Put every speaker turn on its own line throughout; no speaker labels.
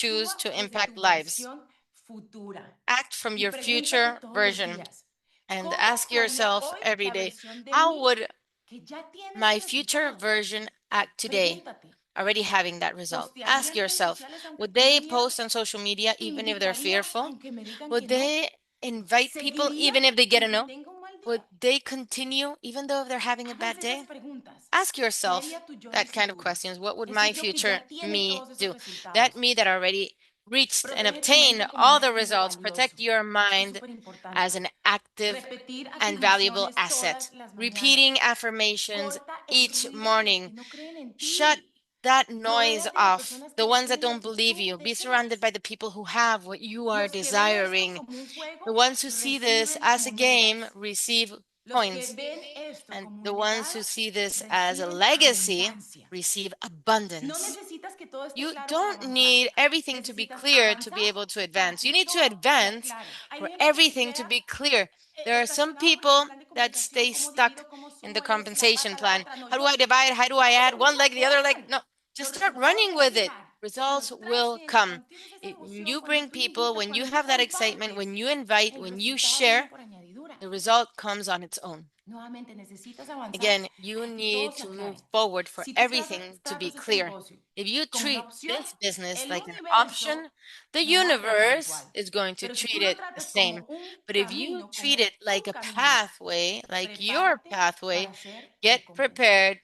choose
Actúa
to
desde
impact
tu
lives.
versión futura
Act from
y
your
pregúntate
future
todos los
version
días,
and
¿cómo
ask
haría
yourself
hoy
every
la
day,
versión de
how
mí
would
que ya tiene ese
my future
resultado?
version act today,
Pregúntate,
already having that result?
¿postearía
Ask
en redes
yourself,
sociales aunque
would
tenga
they
miedo?
post on social media even if they're
¿Invitaría
fearful?
aunque me digan
Would
que no?
they invite people
¿Seguiría
even if they get a
aunque
no?
tenga un mal
would they continue even though they're having a
Hagas
bad
estas
day?
preguntas.
Ask
¿Qué
yourself
haría tu yo del
that kind of
futuro?
questions. What would my
Ese yo que
future
ya tiene
me
todos esos
do? That
resultados.
me that already reached and
Protege tu
obtained
mente como un
all the
activo
results.
valioso.
Protect your
Esto es
mind
súper
as
importante.
an active
Repetir
and valuable
afirmaciones
asset.
todas las mañanas.
Repeating affirmations
Corta el
each
ruido de los que
morning.
no creen en
Shut
ti.
that noise
Rodéate de
off.
personas que
The
ya
ones that
tienen lo
don't
que
believe
tú
you. Be surrounded
deseas.
by the people who have what you are
Los que ven esto
desiring.
como un
The
juego
ones who see this
reciben
as a game
monedas.
receive
Los que
coins.
ven esto
And
como
the
un
ones
legado
who see this as a
reciben
legacy
abundancia.
receive
No
abundance.
necesitas que todo esté
You
claro para
don't
avanzar.
need everything to be
Necesitas
clear to
avanzar
be able to
para
advance.
que
You need to
todo sea
advance
claro. Hay
for
gente que se
everything to
queda
be clear. There are some
estacionado porque el
people
plan de
that
compensación,
stay
cómo
stuck
divido, cómo
in the
sumo esto, la
compensation
pasa, la
plan.
otra. No,
How do I divide? How do I
todos
add
los
one
días
leg, the other leg?
corren.
No,
Los
just start
resultados
running
van a
with it.
llegar.
Results
Cuando traes
will
gente,
come.
cuando tienes esa emoción,
You
cuando
bring
tú
people,
invitas,
when you
cuando tú
have that excitement,
compartes,
when you invite,
el
when you
resultado viene
share,
por añadidura.
the result comes on its own.
Nuevamente, necesitas avanzar
Again, you
para que todo
need
se
to move
aclare.
forward for
Si tú
everything to be
tratas este
clear.
negocio
If you
como una
treat
opción,
this business
el
like an
universo
option, the
lo va a tratar
universe
igual.
is going to
Pero si
treat
tú lo
it the
tratas como
same.
un
But if you
camino,
treat
como
it
tu
like a
camino,
pathway, like your
prepárate
pathway,
para ser
get
recompensado.
prepared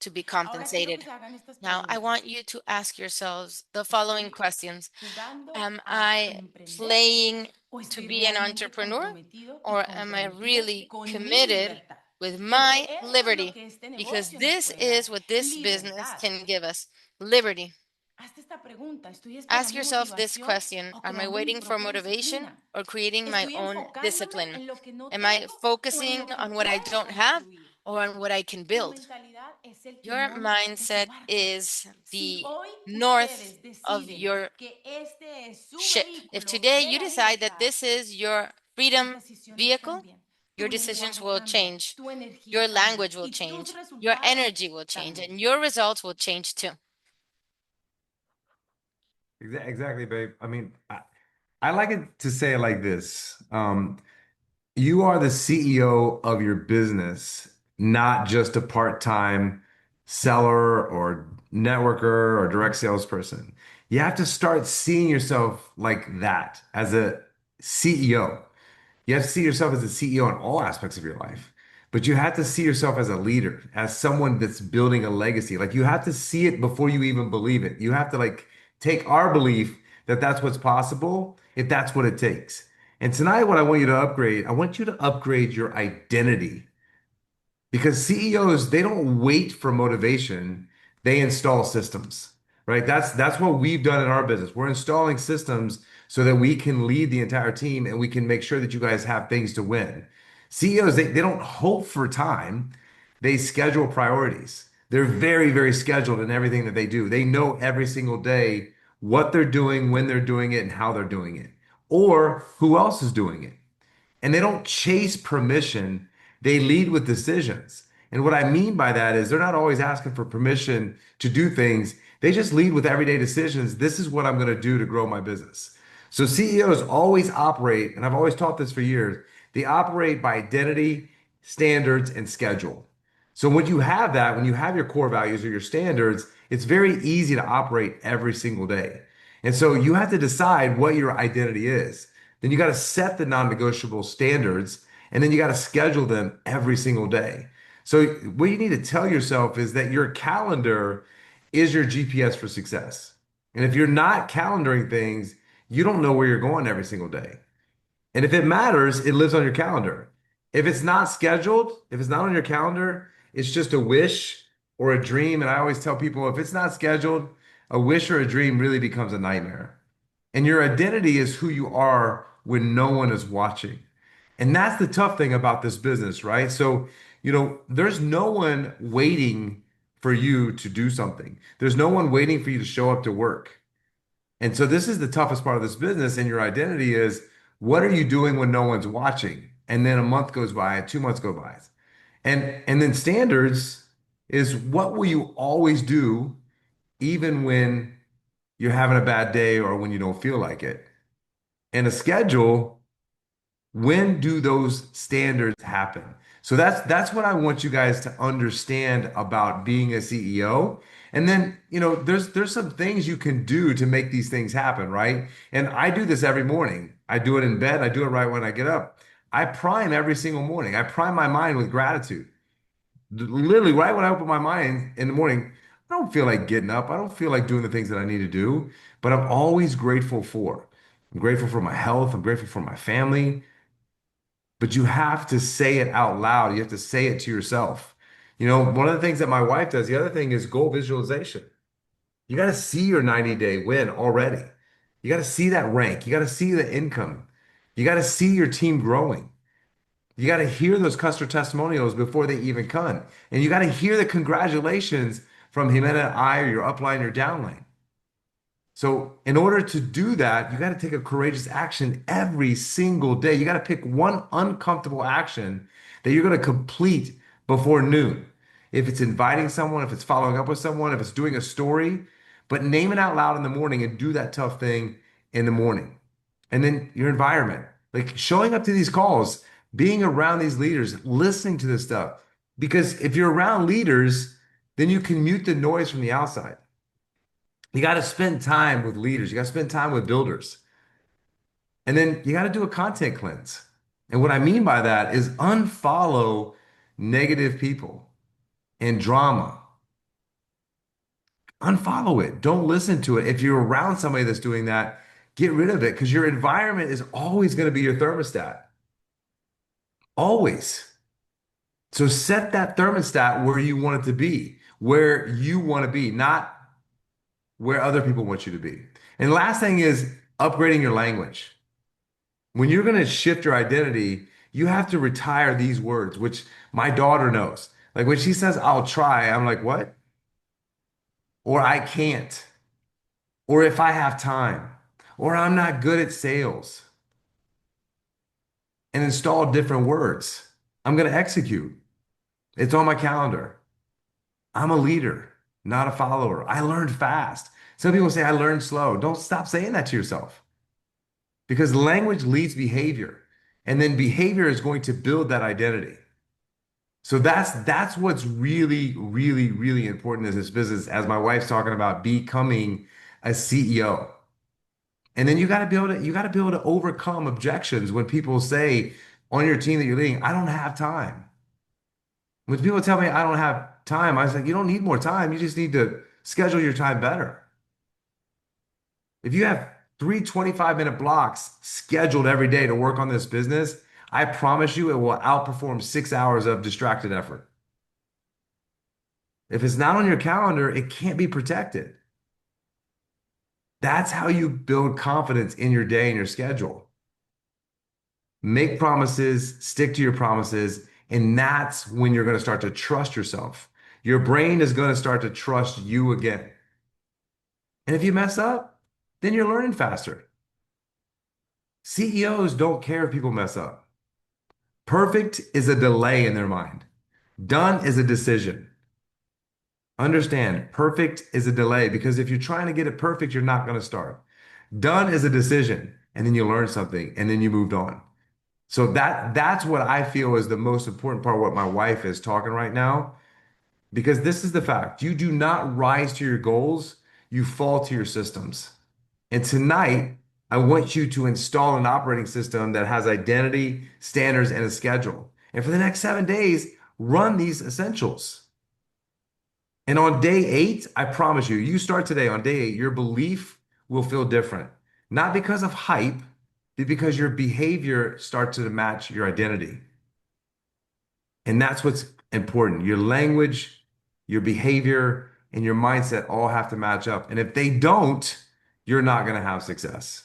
to be
Ahora quiero que
compensated.
se hagan estas
Now, I want
preguntas.
you to ask yourselves the following
¿Estoy
questions.
jugando
Am
a
I
emprender
playing
o
to
estoy
be an
realmente
entrepreneur?
comprometido y
Or am I
comprometido
really
con mi
committed
libertad?
with
Porque
my
esto es lo
liberty?
que este
Because
negocio nos
this
puede dar.
is what this business
Libertad.
can give us, liberty.
Hazte esta pregunta. ¿Estoy
Ask
esperando
yourself this
motivación
question.
o
Am I
creando mi
waiting for
propia
motivation
disciplina?
or creating my
¿Estoy
own
enfocándome
discipline?
en lo que no
Am I
tengo o en
focusing
lo que
on what I
puedo
don't have
construir?
or on what I can
Tu
build?
mentalidad es el
Your
timón de tu
mindset
barca.
is
Si
the
hoy
north
ustedes
of
deciden
your
que este es su
ship. If
vehículo
today
de
you
la
decide that
libertad,
this is your
tus
freedom
decisiones
vehicle,
cambian,
your
tu
decisions
lenguaje
will
cambia,
change,
tu energía
your
cambia
language will
y tus
change, your
resultados
energy will change,
también.
and your results will change too.
Exactly, babe. I mean, I like it to say it like this. You are the CEO of your business, not just a part-time seller or networker or direct salesperson. You have to start seeing yourself like that as a CEO. You have to see yourself as a CEO in all aspects of your life, but you have to see yourself as a leader, as someone that's building a legacy. Like you have to see it before you even believe it. You have to like take our belief that that's what's possible if that's what it takes. And tonight, what I want you to upgrade, I want you to upgrade your identity because CEOs, they don't wait for motivation, they install systems, right? That's what we've done in our business. We're installing systems so that we can lead the entire team and we can make sure that you guys have things to win. CEOs, they don't hope for time, they schedule priorities. They're very, very scheduled in everything that they do. They know every single day what they're doing, when they're doing it, and how they're doing it, or who else is doing it. And they don't chase permission, they lead with decisions. And what I mean by that is they're not always asking for permission to do things. They just lead with everyday decisions. This is what I'm going to do to grow my business. So CEOs always operate, and I've always taught this for years, they operate by identity, standards, and schedule. So when you have that, when you have your core values or your standards, it's very easy to operate every single day. And so you have to decide what your identity is. Then you got to set the non-negotiable standards and then you got to schedule them every single day. So what you need to tell yourself is that your calendar is your GPS for success. And if you're not calendaring things, you don't know where you're going every single day. And if it matters, it lives on your calendar. If it's not scheduled, if it's not on your calendar, it's just a wish or a dream. And I always tell people if it's not scheduled, a wish or a dream really becomes a nightmare. And your identity is who you are when no one is watching. And that's the tough thing about this business, right? So, there's no one waiting for you to do something. There's no one waiting for you to show up to work. And so this is the toughest part of this business, and your identity is what are you doing when no one's watching? And then a month goes by, 2 months go by. And then standards is what will you always do even when you're having a bad day or when you don't feel like it? And a schedule, when do those standards happen? So that's what I want you guys to understand about being a CEO. And then, there's some things you can do to make these things happen, right? And I do this every morning. I do it in bed. I do it right when I get up. I prime every single morning. I prime my mind with gratitude. Literally, right when I open my mind in the morning, I don't feel like getting up. I don't feel like doing the things that I need to do, but I'm always grateful for. I'm grateful for my health. I'm grateful for my family. But you have to say it out loud. You have to say it to yourself. You know, one of the things that my wife does, the other thing is goal visualization. You got to see your 90-day win already. You got to see that rank. You got to see the income. You got to see your team growing. You got to hear those customer testimonials before they even come. And you got to hear the congratulations from him and I or your upline or downline. So, in order to do that, you got to take a courageous action every single day. You got to pick one uncomfortable action that you're going to complete before noon. If it's inviting someone, if it's following up with someone, if it's doing a story, but name it out loud in the morning and do that tough thing in the morning. And then your environment, like showing up to these calls, being around these leaders, listening to this stuff. Because if you're around leaders, then you can mute the noise from the outside. You got to spend time with leaders. You got to spend time with builders. And then you got to do a content cleanse. And what I mean by that is unfollow negative people and drama. Unfollow it. Don't listen to it. If you're around somebody that's doing that, get rid of it because your environment is always going to be your thermostat. Always. So set that thermostat where you want it to be, where you want to be, not where other people want you to be. And last thing is upgrading your language. When you're going to shift your identity, you have to retire these words, which my daughter knows. Like when she says, I'll try, I'm like, what? Or I can't. Or if I have time. Or I'm not good at sales. And install different words. I'm going to execute. It's on my calendar. I'm a leader, not a follower. I learned fast. Some people say I learned slow. Don't stop saying that to yourself because language leads behavior, and then behavior is going to build that identity. So that's what's really, really, really important in this business, as my wife's talking about becoming a CEO. And then you got to be able to overcome objections when people say on your team that you're leading, I don't have time. When people tell me I don't have time, I was like, you don't need more time. You just need to schedule your time better. If you have three 25-minute blocks scheduled every day to work on this business, I promise you it will outperform 6 hours of distracted effort. If it's not on your calendar, it can't be protected. That's how you build confidence in your day and your schedule. Make promises, stick to your promises, and that's when you're going to start to trust yourself. Your brain is going to start to trust you again. And if you mess up, then you're learning faster. CEOs don't care if people mess up. Perfect is a delay in their mind. Done is a decision. Understand, perfect is a delay because if you're trying to get it perfect, you're not going to start. Done is a decision, and then you learn something, and then you moved on. So that's what I feel is the most important part of what my wife is talking right now, because this is the fact. You do not rise to your goals, you fall to your systems. And tonight, I want you to install an operating system that has identity, standards, and a schedule. And for the next 7 days, run these essentials. And on day 8, I promise you, you start today on day 8, your belief will feel different. Not because of hype, but because your behavior starts to match your identity. And that's what's important. Your language, your behavior, and your mindset all have to match up. And if they don't, you're not going to have success.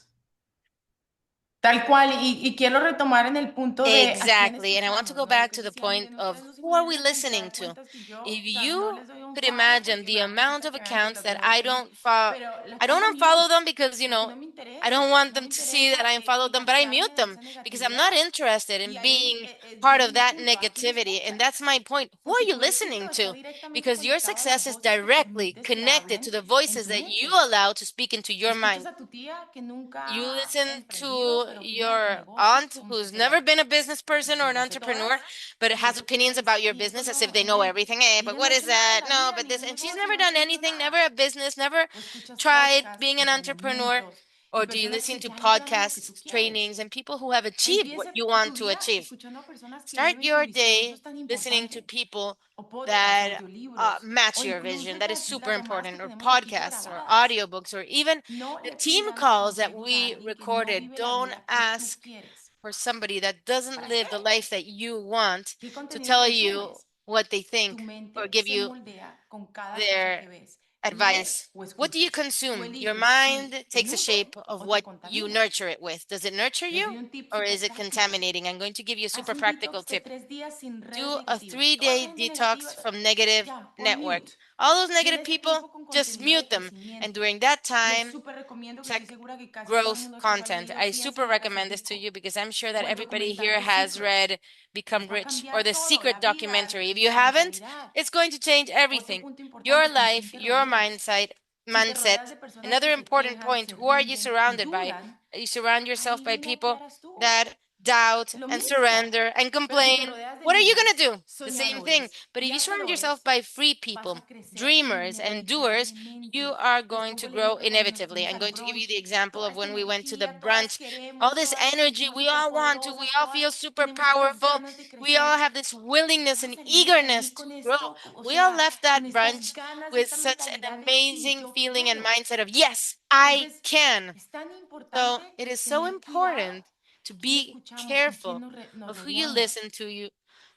Tal cual, y quiero retomar en el punto de a quién
Exactly. And I want to
escuchamos,
go
¿no? Lo
back
que
to the
decíamos
point
de no,
of
ustedes no se
who are we
imaginan la cantidad
listening
de
to?
cuentas que yo,
If
o sea, no
you
les doy un
could
follow
imagine
porque
the
me da
amount
flojera
of
que vean que
accounts
los
that
dejo de seguir, pero las
I don't
tengo
unfollow
mute
them because,
porque no me
I don't
interesa,
want
no
them
me
to see that
interesa
I unfollowed them, but I
fijarme
mute
en
them
esa
because I'm not
negatividad.
interested
Y
in
ahí
being part
viene
of
mi
that
punto, ¿a quién
negativity. And
escuchas?
that's my point. Who are
Porque
you
tu éxito
listening
está
to?
directamente
Because your
conectado a las
success is
voces que
directly
permites que
connected to
hablen
the
en
voices
tu
that you
mente.
allow to speak into your
Escuchas
mind.
a tu tía que
You
nunca ha
listen
emprendido,
to
pero opina de tu
your
negocio
aunt
como si
who's never been a business person or an
las sé
entrepreneur,
todas,
but
y
has
eso
opinions
quieren
about your
y eso
business as if
no,
they
no
know
me
everything. Hey, but
ella no
what
ha
is
hecho nada en
that?
la
No,
vida,
but this,
ningún
and she's
negocio,
never
no ha
done
emprendido
anything, never
nada.
a business, never
O escuchas
tried
podcasts,
being an entrepreneur.
entrenamientos,
Or do you
personas
listen
que
to
ya lograron lo que
podcasts,
tú quieres.
trainings, and people who have achieved what
Empieza
you
tu
want to
día
achieve?
escuchando a personas que
Start
viven tu
your
visión. Eso
day
es tan
listening to
importante.
people
O podcasts,
that
audiolibros,
match
o
your
incluso
vision. That is super
las llamadas que
important, or
tenemos aquí
podcasts, or
grabadas.
audiobooks, or even
No
the
le
team
pidan
calls that
consejos a
we
alguien que no
recorded.
vive la
Don't
vida que tú
ask
quieres.
for somebody that doesn't
¿Para
live the
qué?
life that you want
¿Qué
to
contenido
tell you
consumes?
what they
Tu
think or
mente
give
se
you
moldea con cada cosa
their
que ves, lees
advice.
o
What do you
escuchas. Tú
consume? Your
eliges
mind
si te
takes the
nutre
shape of
o te
what you
contamina.
nurture it with. Does it nurture
Les
you
doy un tip
or
súper
is it
práctico.
contaminating? I'm going to give you a
Haz
super
un
practical
detox de
tip.
3 días sin redes
Do a
negativas. Toda esa
3-day
gente negativa,
detox from negative
ya, pon
network.
mute.
All those
Llena
negative
ese
people,
tiempo con
just
contenido de
mute them. And
crecimiento.
during that
Les
time,
súper recomiendo que estoy
check
segura que casi todo el
growth
mundo aquí igual ha
content.
leído
I
Piensa
super
y llegarás
recommend this to
rico
you because I'm sure that
o el
everybody
documental
here
de
has
Secrets.
read Become
Les va a
Rich or
cambiar
The
todo, la
Secret
vida,
documentary. If you
la
haven't,
mentalidad.
it's going to change
Otro
everything.
punto
Your
importante, ¿con quién
life,
te
your
rodeas?
mindset,
Si te rodeas
mindset.
de personas
Another
que se
important
quejan,
point,
se
who are you
rinden y
surrounded by?
dudan,
You surround yourself by
adivina qué
people
harás tú.
that doubt
Lo
and
mismo.
surrender and
Pero si te
complain.
rodeas de
What are you going to
líderes,
do? The same thing.
soñadores
But
y
if you surround yourself
hacedores,
by free
vas
people,
a crecer
dreamers and doers, you
inevitable.
are
Les
going
pongo
to
el
grow
ejemplo cuando nos
inevitably.
fuimos
I'm
al
going to give you
brunch,
the example
toda
of
esta
when we went to the
energía, todas
brunch. All
queremos,
this
todas nos
energy,
sentimos
we
súper
all want to, we
poderosas,
all
todas
feel super
tenemos estas
powerful.
ganas de
We all
crecer.
have this willingness
Vamos
and
a salir de
eagerness
ahí
to
con
grow.
esto, o
We all
sea,
left
con
that
estas
brunch
ganas,
with
esta
such an
mentalidad de sí,
amazing
yo
feeling and
puedo.
mindset of, yes, I
Entonces,
can.
es tan
So
importante
it is so
tener cuidado
important to
quién
be
escuchamos, con quién
careful
nos
of who you
rodeamos.
listen to,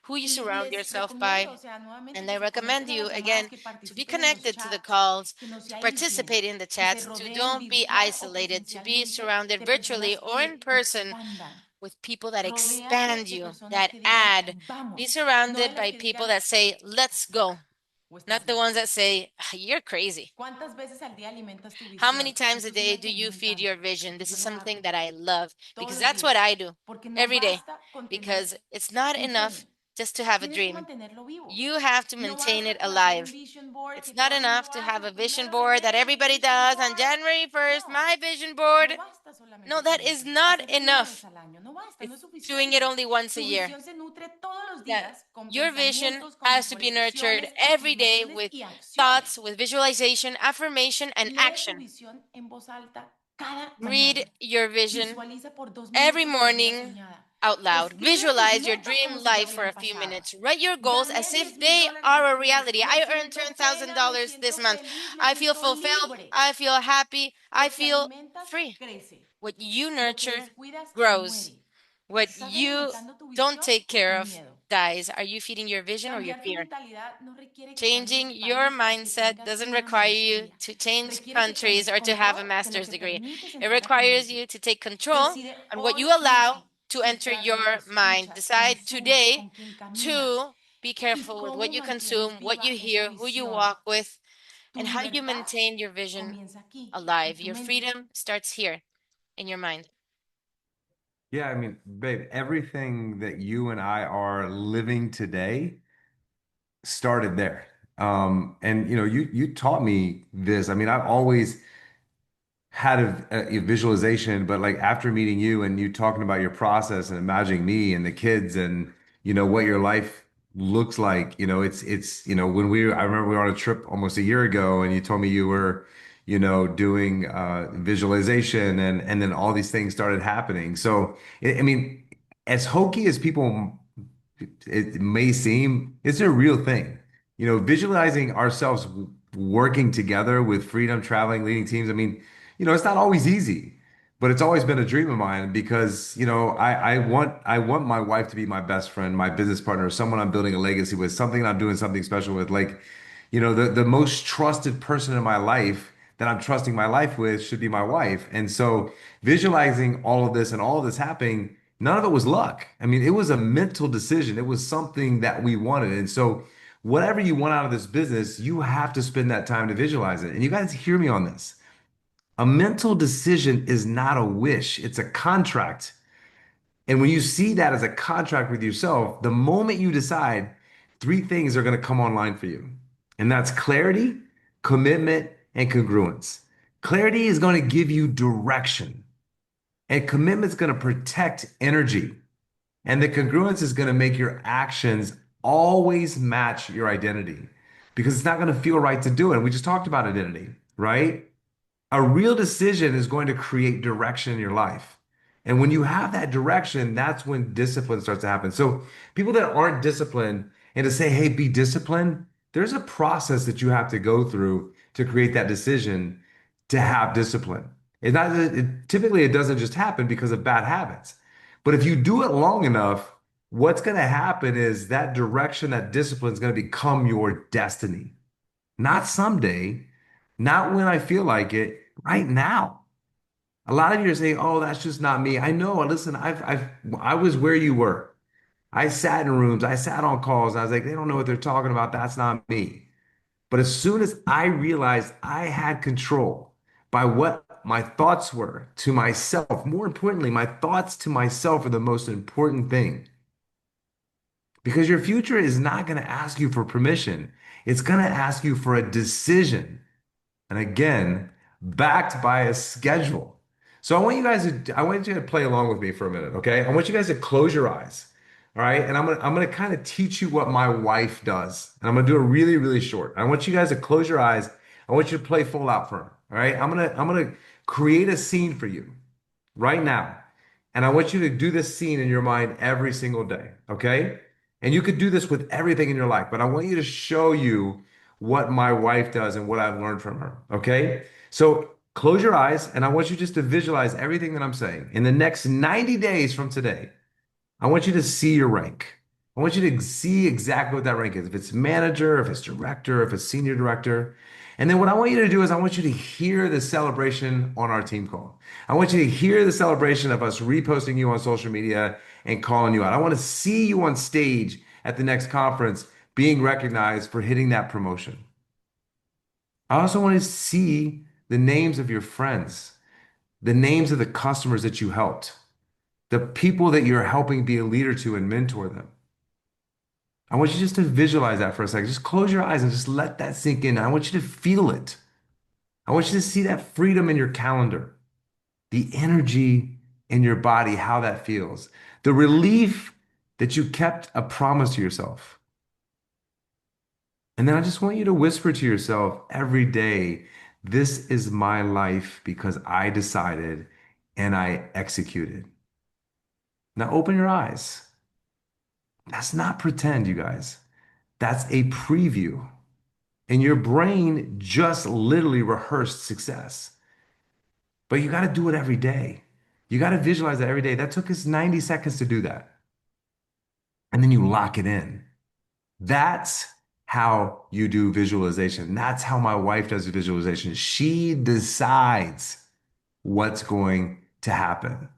who you
Y
surround
les
yourself by.
recomiendo, o sea, nuevamente
And
que
I
se conecten
recommend
a las
you
llamadas,
again
que
to be
participen en los
connected to the
chats,
calls,
que no se
to
aíslen,
participate in the
que se
chats, to
rodeen
don't be
virtual o
isolated, to be
presencialmente
surrounded
de
virtually
personas
or in
que te
person
expandan.
with people that
Rodéate
expand
de
you,
personas
that
que digan,
add. Be
vamos, no de
surrounded
las
by
que
people
digan,
that say, let's go,
o estás
not the
loco.
ones that say, "Ah, you're crazy."
¿Cuántas veces al día alimentas tu
How many
visión?
times a
Esto es
day
una
do
que a mí
you
me
feed your
encanta,
vision?
que
This
yo
is
lo hago
something that I love
todos
because
los
that's what I
días,
do
porque no
every day.
basta con tener
Because it's not
un
enough
sueño,
just to have a
tienes que
dream.
mantenerlo vivo.
You have to
No
maintain
basta
it
con hacer un
alive.
vision board
It's
que
not
todo el mundo
enough to
hace
have
el
a vision
primero de
board that
enero, mi
everybody
vision
does on
board.
January 1st,
No,
my vision board.
no basta
No,
solamente
that
con
is
eso.
not
Hacerlo una vez
enough.
al año, no basta, no
It's
es
doing it
suficiente.
only once a
Tu
year.
visión se nutre todos los
That
días con
your vision
pensamientos, con
has to be nurtured
visualizaciones,
every day
afirmaciones
with
y
thoughts,
acciones.
with visualization, affirmation, and
Lee tu
action.
visión en voz alta cada
Read
mañana.
your vision
Visualiza por dos
every
minutos tu vida
morning
soñada.
out loud.
Escribe tus
Visualize your
metas
dream
como si ya
life for
hubieran
a few
pasado.
minutes. Write your goals as
Gané
if
10,000
they
dólares
are
este
a
mes.
reality.
Me
I earned
siento plena, me
$10,000 this
siento
month.
feliz, me
I feel
siento
fulfilled.
libre.
I feel happy. I
Lo que
feel
alimentas
free.
crece.
What you
Lo que
nurture
descuidas
grows.
muere.
What
¿Estás
you
alimentando tu
don't
visión
take
o tu
care of
miedo?
dies. Are you feeding your vision or your
Cambiar tu
fear?
mentalidad no requiere que cambies
Changing
de
your
país o que
mindset
tengas
doesn't
una
require you
maestría.
to change
Requiere que
countries
tomes
or to have a
control de lo
master's
que
degree.
permites
It
entrar a tu
requires
mente.
you to take control
Decide
on what you
hoy
allow
mismo
to
si
enter
estás, lo que
your mind.
escuchas,
Decide
consumes,
today
con quién caminas
to be
y
careful with what
cómo
you
mantienes
consume, what you
viva esa
hear, who you
visión.
walk with,
Tu
and how you
libertad
maintain your vision
comienza aquí, en
alive.
tu
Your
mente.
freedom starts here in your mind.
Yeah, I mean, babe, everything that you and I are living today started there. And you taught me this. I mean, I've always had a visualization, but like after meeting you and you talking about your process and imagining me and the kids and what your life looks like, it's when I remember we were on a trip almost a year ago and you told me you were doing visualization and then all these things started happening. So I mean, as hokey as people it may seem, it's a real thing. Visualizing ourselves working together with freedom, traveling, leading teams. I mean, it's not always easy, but it's always been a dream of mine because, I want my wife to be my best friend, my business partner, someone I'm building a legacy with, something I'm doing something special with. Like, the most trusted person in my life that I'm trusting my life with should be my wife. And so visualizing all of this and all of this happening, none of it was luck. I mean, it was a mental decision. It was something that we wanted. And so whatever you want out of this business, you have to spend that time to visualize it. And you guys hear me on this. A mental decision is not a wish, it's a contract. And when you see that as a contract with yourself, the moment you decide, three things are going to come online for you. And that's clarity, commitment, and congruence. Clarity is going to give you direction, and commitment is going to protect energy. And the congruence is going to make your actions always match your identity because it's not going to feel right to do it. And we just talked about identity, right? A real decision is going to create direction in your life. And when you have that direction, that's when discipline starts to happen. So people that aren't disciplined and to say, hey, be disciplined, there's a process that you have to go through to create that decision to have discipline. Typically it doesn't just happen because of bad habits. But if you do it long enough, what's going to happen is that direction, that discipline is going to become your destiny. Not someday, not when I feel like it, right now. A lot of you are saying, "Oh, that's just not me." I know. Listen, I was where you were. I sat in rooms, I sat on calls. I was like, they don't know what they're talking about. That's not me. But as soon as I realized I had control by what my thoughts were to myself, more importantly, my thoughts to myself are the most important thing. Because your future is not going to ask you for permission. It's going to ask you for a decision. And again, backed by a schedule. So I want you to play along with me for a minute, okay? I want you guys to close your eyes. All right. And I'm gonna kind of teach you what my wife does. And I'm gonna do it really, really short. I want you guys to close your eyes. I want you to play full out for her. All right. I'm gonna create a scene for you right now. And I want you to do this scene in your mind every single day, okay? And you could do this with everything in your life, but I want you to show you what my wife does and what I've learned from her, okay? So close your eyes and I want you just to visualize everything that I'm saying. In the next 90 days from today, I want you to see your rank. I want you to see exactly what that rank is. If it's manager, if it's director, if it's senior director. And then what I want you to do is I want you to hear the celebration on our team call. I want you to hear the celebration of us reposting you on social media and calling you out. I want to see you on stage at the next conference being recognized for hitting that promotion. I also want to see the names of your friends, the names of the customers that you helped, the people that you're helping be a leader to and mentor them. I want you just to visualize that for a second. Just close your eyes and just let that sink in. I want you to feel it. I want you to see that freedom in your calendar, the energy in your body, how that feels, the relief that you kept a promise to yourself. And then I just want you to whisper to yourself every day, this is my life because I decided and I executed. Now open your eyes. That's not pretend, you guys. That's a preview. And your brain just literally rehearsed success. But you got to do it every day. You got to visualize that every day. That took us 90 seconds to do that. And then you lock it in. That's how you do visualization. That's how my wife does visualization. She decides what's going to happen.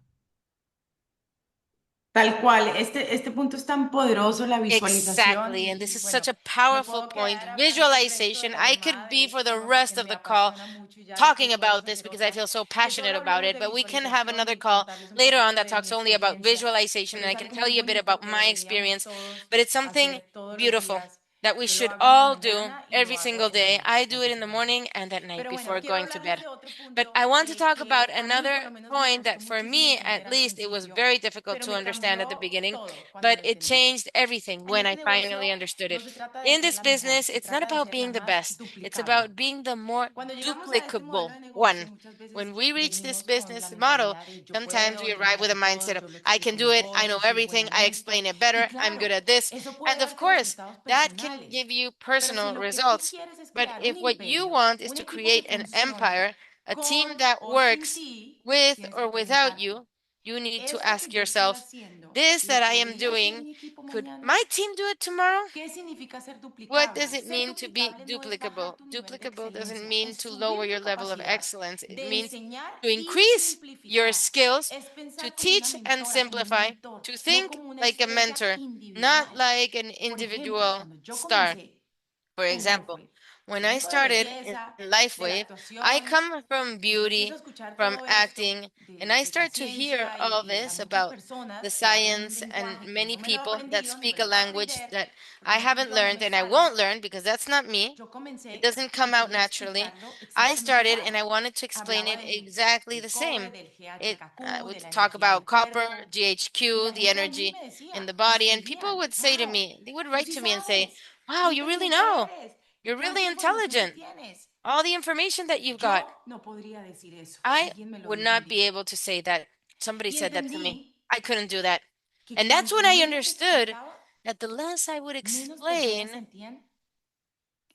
Tal cual, este punto es tan poderoso, la visualización,
Exactly. And this
y
is such a
bueno, me
powerful
puedo
point.
quedar hablando el resto de
Visualization.
la
I could
llamada
be
de
for
este
the
tema
rest
porque
of
me
the call
apasiona mucho y ya
talking
estoy toda
about this because I
generosa
feel so
de
passionate
solo
about
hablarles
it.
de
But we can have
visualización
another
y
call
contarles un
later on
poquito
that
de mi
talks only about
experiencia,
visualization.
pero
And I
es
can
algo
tell
muy
you a bit
bonito
about
que
my
deberíamos
experience.
todos
But it's something
hacer todos los
beautiful
días.
that we
Yo lo
should
hago en la
all do
mañana y
every
lo hago
single
en la
day.
noche,
I do it in the
básicamente.
morning and at night
Pero bueno,
before
quiero
going to
hablarles
bed.
de otro
But
punto
I want to talk about
que a mí
another
por lo menos me
point
costó
that for
muchísimo
me, at
entender al
least, it was
principio,
very difficult
pero
to
me
understand at the
cambió
beginning,
todo cuando
but
lo
it
entendí.
changed everything
En
when
este
I finally
negocio
understood
no
it.
se trata de
In
ser
this
la mejor,
business,
se
it's not
trata de
about
ser la
being the
más
best. It's
duplicable.
about being the more
Cuando llegamos a este modelo
duplicable
de negocio,
one.
muchas veces
When we reach this
venimos con la
business model,
mentalidad de yo
sometimes
puedo,
we
yo me
arrive
la
with a
sé todo,
mindset of,
yo lo
I can
explico
do it, I
mejor,
know
yo soy buena
everything,
en
I
esto.
explain it
Y
better, I'm good
claro,
at this.
eso puede
And of
darte
course,
resultados
that can
personales.
give you
Pero si
personal
lo que tú
results.
quieres es
But
crear un
if what you
imperio,
want is
un
to
equipo que
create an
funcione
empire, a team
con
that
o sin
works
ti,
with
tienes que
or without
preguntarte,
you, you need to
¿esto que
ask
yo estoy
yourself,
haciendo
this
lo
that I am
podría hacer
doing,
mi equipo
could
mañana?
my team do it tomorrow?
¿Qué significa ser
What does
duplicable?
it
Ser
mean to be
duplicable no es bajar
duplicable?
tu nivel de
Duplicable doesn't
excelencia,
mean
es
to lower
subir tu
your level of
capacidad
excellence. It
de
means
enseñar
to
y
increase your
simplificar.
skills,
Es
to
pensar como una
teach and
mentora, como un
simplify,
mentor,
to
no
think
como una
like a
estrella
mentor, not
individual.
like an
Por ejemplo,
individual
cuando yo
star.
comencé
For
en
example,
LifeWave,
when
yo
I
vengo de
started in
belleza, de la
LifeWave, I
actuación,
come from
y yo empiezo
beauty,
a escuchar
from
todo esto
acting, and I
de la
start to hear
ciencia
all
y a
this
muchas
about the
personas que hablan un
science and
lenguaje que
many
no me lo he
people that
aprendido ni me
speak a
lo voy a
language
aprender,
that
porque
I
ese
haven't
idioma no
learned
me
and I
sale.
won't learn because that's not me.
Yo
It
comencé
doesn't come
y
out
quería
naturally.
explicarlo
I
exactamente
started
igual.
and I wanted to explain
Hablaba
it exactly
del
the
cobre,
same.
del
It I
GHQ, de
would
la
talk
energía del
about copper,
cuerpo, y
GHQ,
la
the
gente allí
energy
me
in
decía,
the
me
body, and people
escribían,
would say to
wow,
me, they would
tú
write
sí
to me and say,
sabes,
"Wow,
qué
you really
inteligente
know."
eres.
You're
¿Cuánta
really
información
intelligent.
tienes?
All the information that you've got.
Yo no podría decir eso.
I
Alguien me lo
would
dijo un
not be
día.
able to say that. Somebody
Y
said that to me.
entendí
I couldn't do that.
que
And that's
cuanto
when I
menos
understood
explicaba,
that the less I would
menos personas
explain,
sentían.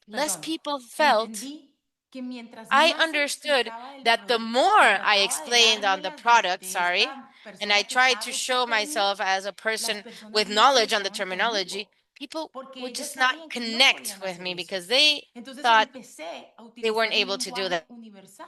less
Perdón.
people felt.
Entendí que mientras
I
más
understood
explicaba el
that the
producto
more
y
I
trataba de
explained on the
dármelas
product,
de
sorry,
esta
and I
persona que
tried to
sabe este
show
término,
myself as a
las
person
personas
with
no se
knowledge on the
quedaban
terminology,
conmigo,
people
porque
would
ellas
just not
sabían que no
connect
podían
with
hacer
me
eso.
because they
Entonces
thought
empecé a
they weren't
utilizar un
able to do
lenguaje
that.
universal,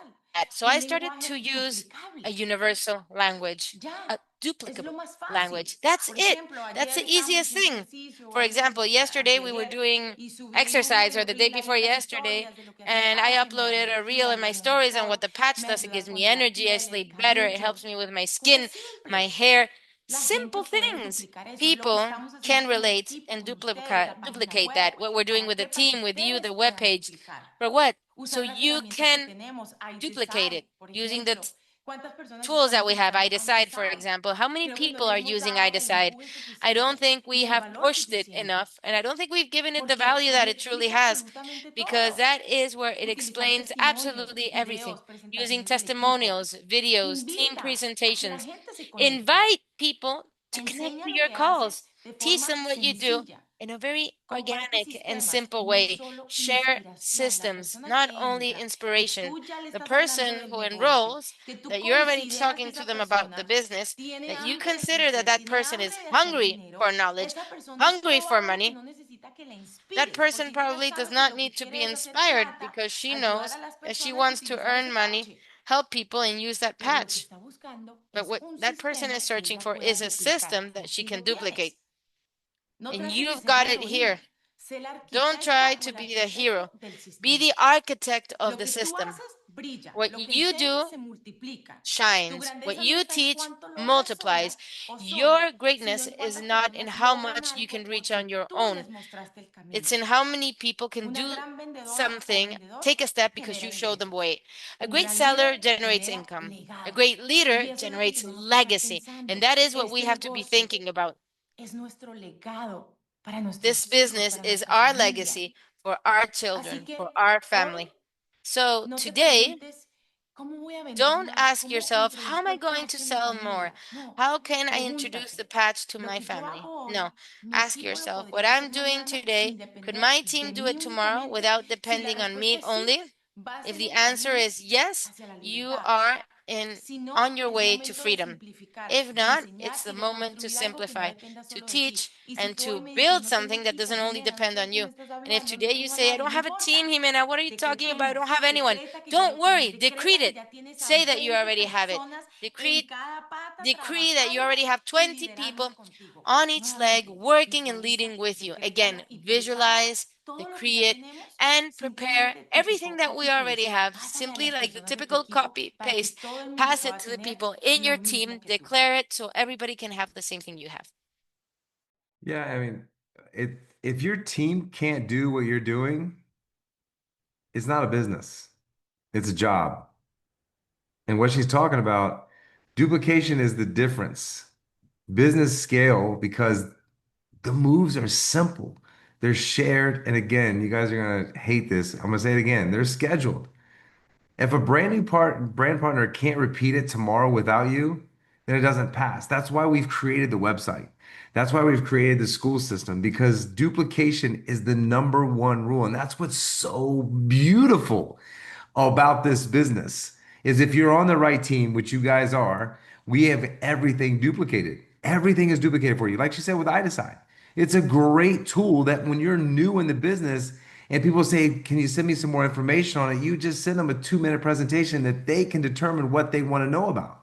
So
un
I started
lenguaje
to use
duplicable.
a universal language,
Ya,
a
es lo
duplicable
más fácil.
language. That's
Por
it.
ejemplo,
That's
ayer
the
estábamos
easiest
haciendo
thing.
ejercicio, o
For example, yesterday we were
antier,
doing
y subí
exercise, or
un
the day
reel ahí
before
en las
yesterday,
historias de lo que hacía el
and I
patch, me da
uploaded a reel
energía,
in my
duermo
stories on
mejor,
what the patch
me
does. It
ayuda
gives
con
me
la
energy, I
piel, el
sleep better, it
cabello,
helps me with my
cosas
skin, my
simples.
hair.
La
Simple
gente puede
things.
duplicar eso, es lo que
People
estamos haciendo
can
con el
relate
equipo,
and
con ustedes, la página
duplicate
web.
that. What we're doing
¿Para
with the
qué? Para que
team, with you,
ustedes
the web
puedan
page.
duplicar.
For what? So
Usar las
you
herramientas que
can
tenemos,
duplicate it
iDecide, por
using the
ejemplo. ¿Cuántas personas
tools
están
that we have.
utilizando
iDecide, for
iDecide?
example. How many
Creo que no
people
le
are
hemos
using
dado el
iDecide?
empuje
I don't
suficiente
think
ni
we
el
have
valor
pushed it
suficiente.
enough, and I don't think we've given it the
Porque
value that
ahí
it truly
explica
has,
absolutamente
because
todo.
that is where it
Utilizar
explains
testimonios,
absolutely everything.
videos,
Using
presentaciones del equipo.
testimonials, videos, team
Invita a que la
presentations.
gente se conecte.
Invite people to connect
Enseña
to
lo
your
que haces
calls.
de
Teach
forma
them what you do
sencilla.
in a very
Comparte
organic and
sistemas,
simple
no
way.
solo
Share
inspiración. La
systems,
persona
not
que
only
entra, que
inspiration.
tú ya le
The
estás hablando
person
del
who
negocio,
enrolls,
que tú
that you're already
consideras que
talking to
esa
them about the
persona
business,
tiene
that you
hambre de
consider that
crecer,
that
tiene
person
hambre
is
de hacer
hungry
dinero,
for knowledge,
esa persona es
hungry for
probable que
money.
no necesita que la
That
inspires,
person
porque ella ya
probably does
sabe que
not
lo que
need to
quiere
be
es hacer
inspired
plata,
because she
ayudar
knows
a las
that she
personas y
wants to
utilizar
earn
ese
money,
pache.
help people, and use that
Pero lo que
patch.
está buscando
But
es
what
un
that person
sistema
is
que
searching
ella
for
pueda
is a
duplicar.
system
Y
that she
así
can
lo
duplicate.
tienes. No
And
trates de
you've
ser la
got it
heroína.
here.
Sé el
Don't try
arquitecta o
to
el
be the hero.
arquitecto del
Be
sistema.
the architect of
Lo
the
que tú
system.
haces brilla.
What
Lo que
you do
enseñas se multiplica. Tu
shines. What
grandeza no
you
está en
teach
cuánto logras sola
multiplies.
o sola,
Your
sino
greatness
en
is
cuántas
not in
personas
how
logran
much you can
algo
reach on
porque
your
tú
own.
les mostraste el
It's
camino.
in how many people can
Una
do
gran vendedora o
something,
vendedor
take a step because
genera
you show them the
ingresos.
way. A
Un
great
gran
seller
líder
generates
genera
income. A
legado.
great leader
Y eso es lo que
generates
tenemos que estar
legacy. And
pensando.
that is what we
Este
have to be
negocio
thinking about.
es nuestro legado para nuestros
This
hijos,
business
para
is
nuestra
our
familia.
legacy for our
Así
children,
que
for our
hoy
family. So
no te
today,
preguntes cómo voy a vender
don't
más,
ask
cómo
yourself, how am
introduzco
I
el
going to
parche a mi
sell more?
familia. No,
How can I introduce the
pregúntate,
patch to
lo
my
que yo
family?
hago hoy,
No,
mi
ask
equipo lo
yourself, what
podría
I'm
hacer
doing
mañana
today,
sin
could
depender
my
de
team do
mí
it tomorrow
únicamente.
without
Si la
depending on me
respuesta es sí,
only?
vas
If
en
the
el
answer
camino
is yes,
hacia la
you
libertad.
are in
Si no,
on your
es
way to
momento de
freedom.
simplificar,
If
de
not,
enseñar
it's the
y de
moment to
construir algo que no
simplify,
dependa
to
solo de ti.
teach,
Y si
and
tú hoy
to
me dices,
build
no tengo
something that
equipo,
doesn't only
Jimena, no
depend
sé de
on
qué
you.
me estás
And if
hablando, no
today you
tengo a
say, I
nadie,
don't
no
have a
importa.
team, Jimena, what are you talking about? I don't
Decretemos,
have anyone.
decreta que ya
Don't
lo
worry,
tienes,
decrete
decreta que
it.
ya tienes a
Say that you
20
already have it.
personas en
Decree
cada pata
decree that you
trabajando
already have
y
20 people
liderando contigo.
on each leg
Nuevamente,
working and
visualiza,
leading with you. Again,
decrétalo y prepara
visualize,
todo lo que ya
decree it,
tenemos,
and prepare
simplemente
everything
típico
that we
copy
already
paste.
have,
Pásale a
simply
las
like the
personas de tu
typical
equipo
copy
para que
paste.
todo el mundo
Pass it
pueda
to the
tener
people in
lo
your
mismo
team,
que tú.
declare it so everybody can have the same thing you have.
Yeah, I mean, if your team can't do what you're doing, it's not a business. It's a job. And what she's talking about, duplication is the difference. Business scale because the moves are simple. They're shared. And again, you guys are gonna hate this. I'm gonna say it again. They're scheduled. If a brand partner can't repeat it tomorrow without you, then it doesn't pass. That's why we've created the website. That's why we've created the school system because duplication is the number one rule. And that's what's so beautiful about this business is if you're on the right team, which you guys are, we have everything duplicated. Everything is duplicated for you. Like she said with iDecide. It's a great tool that when you're new in the business and people say, can you send me some more information on it? You just send them a 2-minute presentation that they can determine what they want to know about.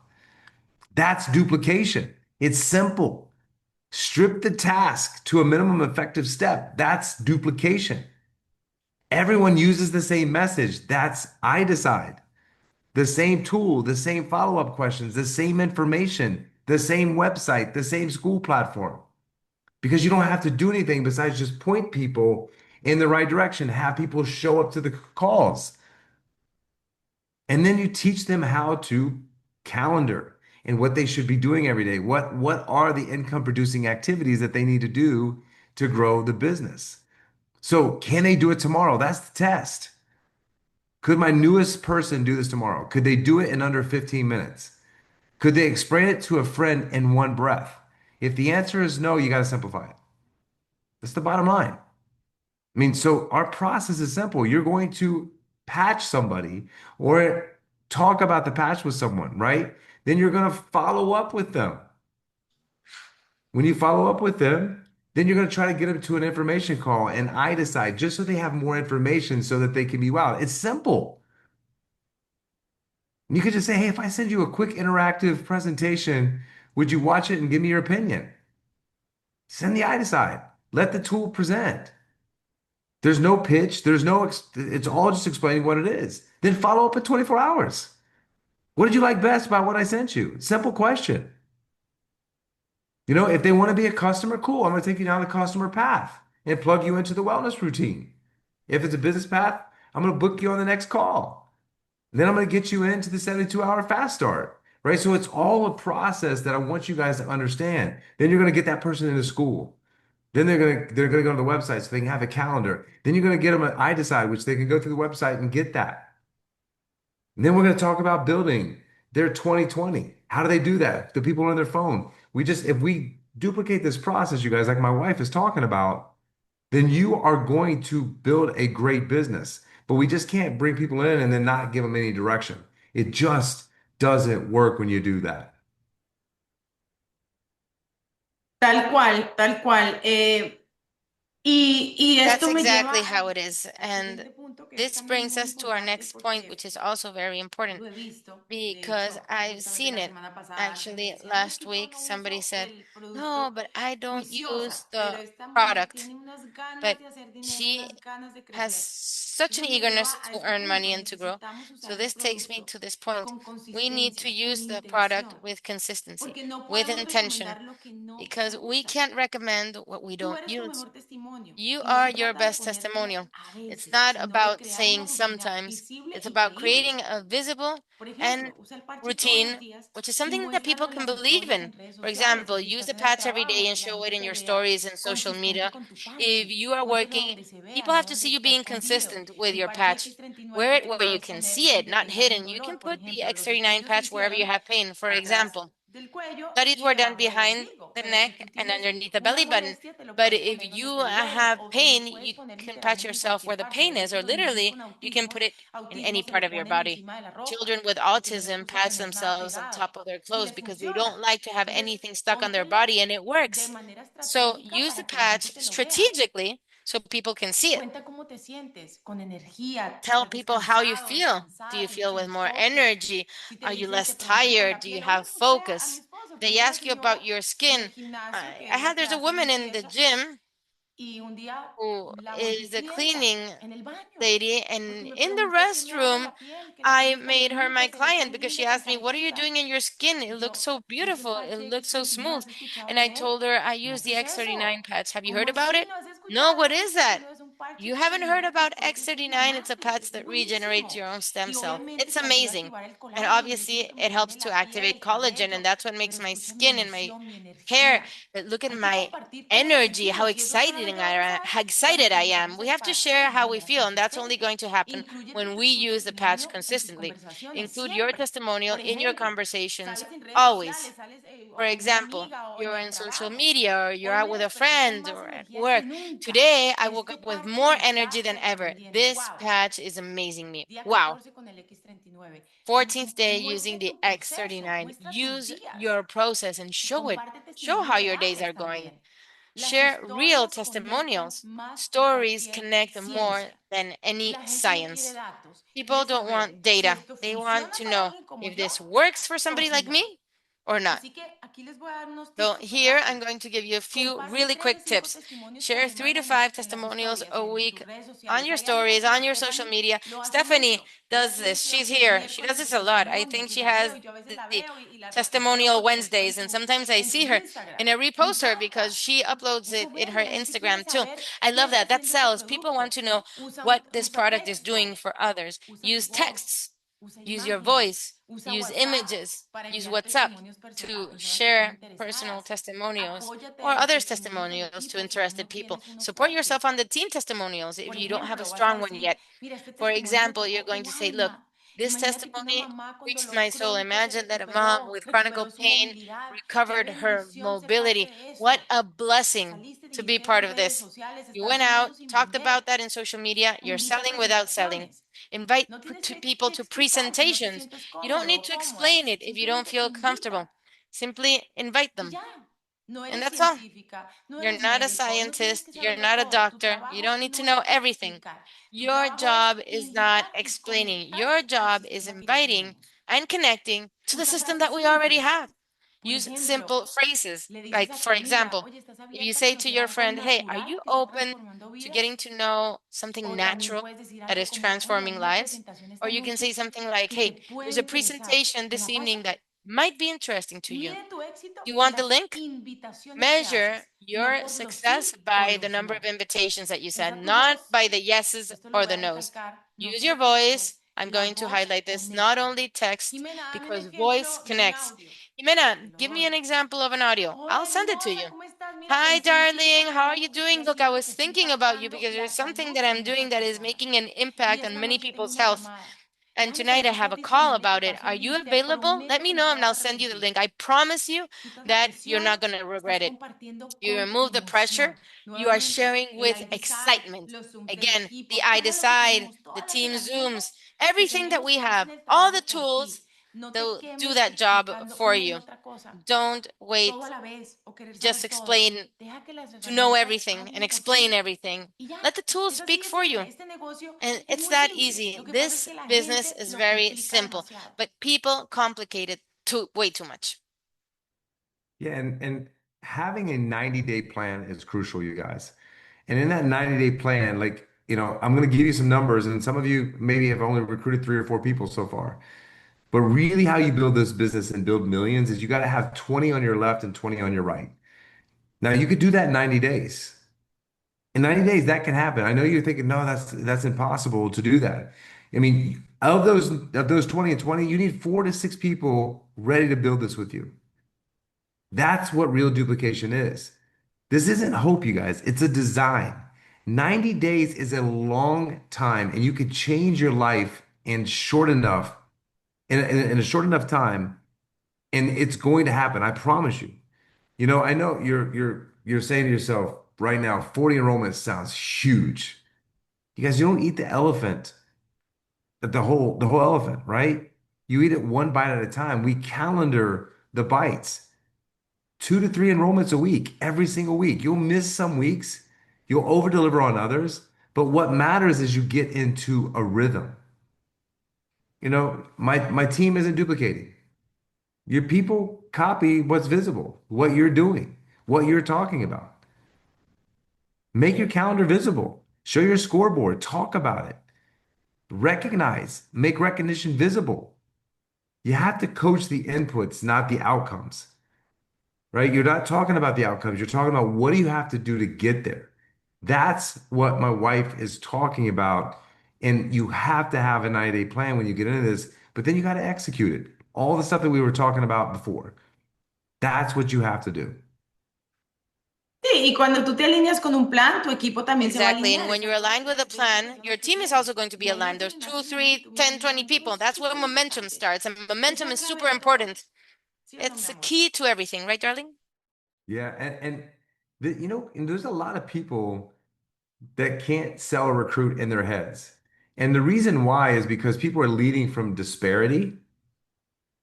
That's duplication. It's simple. Strip the task to a minimum effective step. That's duplication. Everyone uses the same message. That's iDecide. The same tool, the same follow-up questions, the same information, the same website, the same school platform. Because you don't have to do anything besides just point people in the right direction, have people show up to the calls. And then you teach them how to calendar and what they should be doing every day. What are the income producing activities that they need to do to grow the business? So can they do it tomorrow? That's the test. Could my newest person do this tomorrow? Could they do it in under 15 minutes? Could they explain it to a friend in one breath? If the answer is no, you got to simplify it. That's the bottom line. I mean, so our process is simple. You're going to patch somebody or talk about the patch with someone, right? Then you're going to follow up with them. When you follow up with them, then you're going to try to get them to an information call and I decide just so they have more information so that they can be wow. It's simple. And you could just say, hey, if I send you a quick interactive presentation, would you watch it and give me your opinion? Send the I decide. Let the tool present. There's no pitch. It's all just explaining what it is. Then follow up in 24 hours. What did you like best about what I sent you? Simple question. You know, if they want to be a customer, cool. I'm going to take you down the customer path and plug you into the wellness routine. If it's a business path, I'm going to book you on the next call. Then I'm going to get you into the 72-hour fast start, right? So it's all a process that I want you guys to understand. Then you're going to get that person into school. Then they're gonna go to the website so they can have a calendar. Then you're gonna get them an iDecide, which they can go through the website and get that. And then we're gonna talk about building their 2020. How do they do that? The people on their phone. If we duplicate this process, you guys, like my wife is talking about, then you are going to build a great business. But we just can't bring people in and then not give them any direction. It just doesn't work when you do that.
Tal cual, tal cual. Y
That's
esto me
exactly
lleva
how it is.
al
And
siguiente punto, que es
this
también
brings
muy
us to our
importante
next point,
porque
which is also very important
lo he visto. De
because
hecho,
I've
justamente
seen
la
it.
semana pasada alguien me
Actually,
decía, no, es
last
que yo
week
no
somebody
uso
said,
el
no,
producto
but I don't
juiciosa,
use
pero
the
esta mujer
product.
tiene unas ganas
But
de hacer dinero,
she
unas ganas de
has
crecer.
such an
Entonces me lleva
eagerness
a
to
este
earn
punto.
money and to grow.
Necesitamos
So
usar el
this takes me
producto
to this point.
con
We need to
consistencia, con
use the product
intención,
with consistency,
porque no
with
podemos
intention,
recomendar lo que no
because
se
we
usa.
can't recommend what we
Tú
don't
eres tu
use.
mejor testimonio
You
y no
are
se
your
trata de
best
ponértelo
testimonial.
a
It's
veces,
not
sino de
about
crear una
saying
rutina
sometimes.
visible
It's
y
about
creíble.
creating a visible
Por
and
ejemplo, usa el parche todos los
routine,
días
which is
y
something that people
muéstralo en
can
las
believe
historias
in.
en redes
For
sociales o
example,
si
use the
estás en el
patch every day
trabajo,
and
que la
show it
gente
in
te
your
vea
stories and social
consistente
media.
con tu
If
parche.
you are
Muéstralo
working,
donde se
people
vea,
have
no
to see
donde
you
está
being
escondido.
consistent with
El
your
parche
patch.
X39
Wear
no
it
te lo
where you
puedes
can
poner
see it,
donde
not
tengas un
hidden. You can
dolor. Por
put the
ejemplo, los
X39
estudios se
patch wherever you
hicieron
have pain. For
atrás
example,
del cuello
studies
y
were done
debajo del
behind
ombligo.
the
Pero si
neck
tú
and
tienes
underneath the
una
belly button.
molestia, te lo
But
puedes
if
poner donde
you
te duele
have
o te lo
pain,
puedes
you
poner
can patch
literalmente en
yourself
cualquier
where the
parte.
pain
De
is,
hecho,
or
los niños
literally,
con
you can
autismo,
put it in any
autismo se
part
lo
of your
ponen
body.
encima de la ropa
Children with
porque no les
autism
gusta
patch
tener nada
themselves on
pegado
top of their
y
clothes
les
because they
funciona.
don't like to have
Entonces,
anything stuck on their
póntelo
body, and it
de
works.
manera
So
estratégica
use the
para que la gente
patch
te lo vea.
strategically so people can see it.
Cuenta cómo te sientes, con energía,
Tell
estás
people how you
descansado,
feel. Do
descansada,
you
tienes
feel with more
enfoque.
energy?
Si te
Are you
dicen,
less
te preguntan por
tired?
la
Do you
piel, oye,
have
pues ve a mi
focus?
esposo, que
They
él me
ask you about
enseñó
your
en el
skin.
gimnasio, que
I
es la
have
que
there's a
hace
woman in the
limpieza,
gym
y un día
who
la volví
is a
clienta
cleaning
en el baño,
lady,
porque
and
me
in the
preguntó qué me hago en
restroom
la piel, que la piel
I
es tan
made her my
bonita, se ve
client
tan
because
linda,
she
tan
asked me, "What are you
parecida.
doing in your skin? It
Y
looks
yo
so
use el
beautiful. It
parche
looks so
X39,
smooth."
¿has escuchado
And I
de él?
told her, "I
No,
use
¿qué
the
es
X39
eso?
patch. Have you
¿Cómo
heard about
así?
it?"
¿No has
No,
escuchado
what
del
is that?
X39? Es un parche
You
que
haven't heard
elimina tus
about
propios
X39? It's a
inflamables.
patch
Es
that regenerates
buenísimo.
your own stem
Y
cells.
obviamente
It's
te ayuda a
amazing.
activar el
And
colágeno. Yo siento
obviously,
que me
it
tiene
helps to
la piel,
activate
el
collagen, and
cabello,
that's what
pero
makes my
escucha mi
skin and my
emoción, mi
hair.
energía.
Look at
Hay que
my
compartir todos los
energy, how
sentidos y eso solamente va a pasar
how
cuando
excited I am.
utilicemos
We
el
have to
parche
share
de
how we
manera
feel, and that's only
consistente.
going to happen
Incluye tu,
when we
tu
use the patch
testimonio en tus
consistently.
conversaciones,
Include your
siempre.
testimonial
Por
in your
ejemplo,
conversations
sales en redes
always.
sociales, sales
For
o con una
example,
amiga o en
you're
el
in social
trabajo.
media or you're
Hoy
out
me
with a
desperté con
friend
más
or at
energía que
work.
nunca.
Today, I woke
Este
up with
parche
more
me
energy
está
than ever.
sorprendiendo.
This
Wow.
patch is amazing me.
Día
Wow.
14 con el X39.
14th day using
Muestra
the
tu proceso,
X39.
muestra tus
Use
días
your process and
y
show it.
comparte
Show
testimonios
how your days
reales
are going.
también. Las
Share real
historias conectan
testimonials.
más que
Stories
cualquier
connect more
ciencia.
than any
La gente no quiere
science.
datos,
People
quiere
don't
saber
want
si
data.
esto
They want
funciona
to
para
know
alguien como
if
yo
this works for
o
somebody
si
like
no.
me or not.
Así que aquí les voy a dar unos
So
tips súper
here I'm
rápidos.
going to give you a few
Comparte
really
3 de
quick
5
tips.
testimonios por
Share three
semana
to five
en las
testimonials
historias,
a
en tus
week
redes
on
sociales.
your
Hay alguien
stories,
como
on your social
Stephanie,
media.
lo hace
Stephanie
mucho. Ella
does
tiene
this.
creo
She's
que el
here. She does
miércoles de
this a lot. I
testimonios
think
y
she
la
has
veo y yo a veces la
the
veo y la
testimonial
retuiteo y está
Wednesdays, and sometimes I
en
see
tu
her
Instagram.
and I
Me
repost her because
encanta.
she uploads
Eso
it in her
vende, la gente quiere
Instagram too.
saber
I
qué
love
está
that. That
haciendo ese
sells. People want
producto.
to know
Usa,
what this
usa
product is doing
texto,
for others.
usa tu
Use
voz.
texts. Use your
imágenes,
voice,
usa
use
WhatsApp
images,
para
use
enviar
WhatsApp
testimonios
to
personales a las personas
share personal
interesadas.
testimonials
Apóyate
or
de los
others'
testimonios del
testimonials to
equipo si aún
interested
no
people.
tienes uno
Support
fuerte.
yourself on the team testimonials if
Por
you don't have a
ejemplo, vas a
strong one
decir,
yet.
mira, este
For
testimonio me
example, you're
tocó
going
el
to say, look,
alma.
this
Imagínate que una
testimony
mamá cuando
reached
lo
my soul.
crónico se
Imagine that a mom with chronic
recuperó su
pain
movilidad. Qué
recovered her
bendición ser parte
mobility.
de
What
esto.
a blessing
Saliste,
to be
dijiste eso
part
en
of
redes
this.
sociales,
You
estás
went
haciendo
out,
eso sin
talked
vender.
about that in social media. You're
Invita a
selling without selling.
presentaciones.
Invite
No tienes
people
que
to
explicar si no te
presentations.
sientes
You don't
cómodo
need
o
to
cómoda.
explain it if you don't
Simplemente
feel comfortable.
invita
Simply invite
y
them.
ya. No
And
eres
that's all.
científica, no
You're
eres
not a
médico, no tienes
scientist.
que
You're
saberlo
not a
todo. Tu
doctor. You
trabajo
don't need to
no
know
es
everything.
explicar. Tu
Your
trabajo es
job is not
invitar y
explaining. Your
conectar al
job is
sistema que ya
inviting
tenemos.
and connecting to the
Usa
system
frases
that we already
simples.
have.
Por
Use
ejemplo,
simple phrases.
le dices
Like,
a tu
for
amiga,
example,
oye, ¿estás
if you
abierta a
say to
conocer
your
algo
friend, hey, are
natural
you
que está
open
transformando
to
vidas?
getting to know something
O también
natural
puedes decir
that
algo
is
como, oye, hay
transforming
una
lives?
presentación
Or
esta
you can say
noche
something like,
que te
hey,
puede
there's a
interesar.
presentation
¿Te
this
la
evening
paso?
that might be interesting to you.
Mide tu éxito
You
por
want the
las
link?
invitaciones que
Measure
haces, no
your
por los
success
sí o
by the
los
number of
no.
invitations that you said,
Usa tu
not
voz.
by the yeses
Esto lo
or
voy
the
a
nos.
recalcar. No
Use
solo
your
texto,
voice. I'm
la
going to
voz
highlight this, not
conecta.
only text,
Jimena, dame un
because voice
ejemplo de un
connects.
audio.
Jimena,
Te lo
give me an
doy.
example of an audio. I'll
Hola,
send it to
hermosa,
you.
¿cómo estás? Mira,
Hi,
pensé en ti
darling.
porque
How
hay
are you
algo que estoy
doing? Look, I
haciendo
was
que está
thinking about you
impactando
because
la
there's something
salud
that
de
I'm
muchas
doing that is
personas.
making an
Y
impact on
esta
many
noche tengo
people's
una
health.
llamada.
And
Déjame
tonight
saber
I
qué
have
estás
a call
disponible, te
about it.
paso
Are
el
you
link, te
available? Let
prometo
me
que no
know
te
and
vas
I'll
a
send you the
arrepentir.
link. I promise you
Quitas la
that you're
presión,
not going to
estás
regret it.
compartiendo
You
con
remove the pressure.
emoción.
You are
Nuevamente,
sharing
el
with
I decide,
excitement.
los Zooms del
Again, the
equipo,
I
todo lo que
decide,
tenemos,
the
todas las
team Zooms,
herramientas que
everything that
tenemos
we have,
hacen el
all the
trabajo por
tools
ti. No te
they'll do
quemes
that job
explicando
for
una y
you.
otra cosa.
Don't
Todo a
wait
la vez o querer
just
saber todo.
explain
Deja que las
to know
herramientas
everything and
hablen por
explain
ti
everything.
y ya.
Let the tools
Es así
speak
de
for
simple.
you.
Este negocio
And
es
it's
muy
that
simple.
easy.
Lo que pasa es
This
que la
business
gente
is
lo
very
complica
simple,
demasiado.
but people complicate it way too much.
Yeah, and having a 90-day plan is crucial, you guys. And in that 90-day plan, like, I'm going to give you some numbers, and some of you maybe have only recruited 3 or 4 people so far. But really, how you build this business and build millions is you got to have 20 on your left and 20 on your right. Now, you could do that in 90 days. In 90 days, that can happen. I know you're thinking, no, that's impossible to do that. I mean, of those 20 and 20, you need 4 to 6 people ready to build this with you. That's what real duplication is. This isn't hope, you guys. It's a design. 90 days is a long time, and you could change your life in a short enough time, and it's going to happen. I promise you. I know you're saying to yourself right now, 40 enrollments sounds huge. You guys, you don't eat the elephant, the whole elephant, right? You eat it one bite at a time. We calendar the bites. 2 to 3 enrollments a week, every single week. You'll miss some weeks, you'll over deliver on others, but what matters is you get into a rhythm. My team isn't duplicating. Your people copy what's visible, what you're doing, what you're talking about. Make your calendar visible. Show your scoreboard. Talk about it. Recognize, make recognition visible. You have to coach the inputs, not the outcomes, right? You're not talking about the outcomes. You're talking about what do you have to do to get there. That's what my wife is talking about. And you have to have a 90-day plan when you get into this, but then you got to execute it. All the stuff that we were talking about before. That's what you have to do.
Sí, y cuando tú te alineas con un plan, tu equipo también se va a
Exactly. And
alinear.
when you're
Esas
aligned with a
12, 20
plan, your
personas que
team is
tienes.
also going to be
Y ahí no
aligned. There's
terminaste
2,
de nada y
3,
tuvieron
10,
un
20
plan.
people.
Es
That's where
súper
momentum
importante.
starts. And
Es
momentum
la
is
clave
super
de todo.
important.
¿Sí o no, mi
It's the
amor?
key to everything, right, darling?
Yeah, and there's a lot of people that can't sell or recruit in their heads. And the reason why is because people are leading from disparity.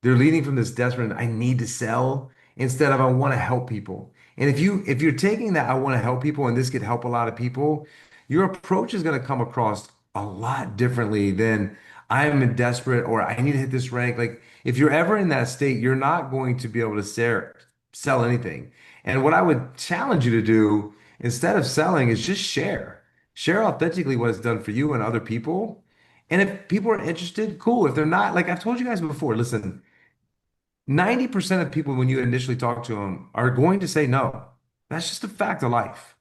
They're leading from this desperate, I need to sell instead of I want to help people. And if you're taking that I want to help people and this could help a lot of people, your approach is going to come across a lot differently than I am desperate or I need to hit this rank. Like if you're ever in that state, you're not going to be able to sell anything. And what I would challenge you to do instead of selling is just share. Share authentically what it's done for you and other people. And if people are interested, cool. If they're not, like I've told you guys before, listen, 90% of people, when you initially talk to them, are going to say no. That's just a fact of life.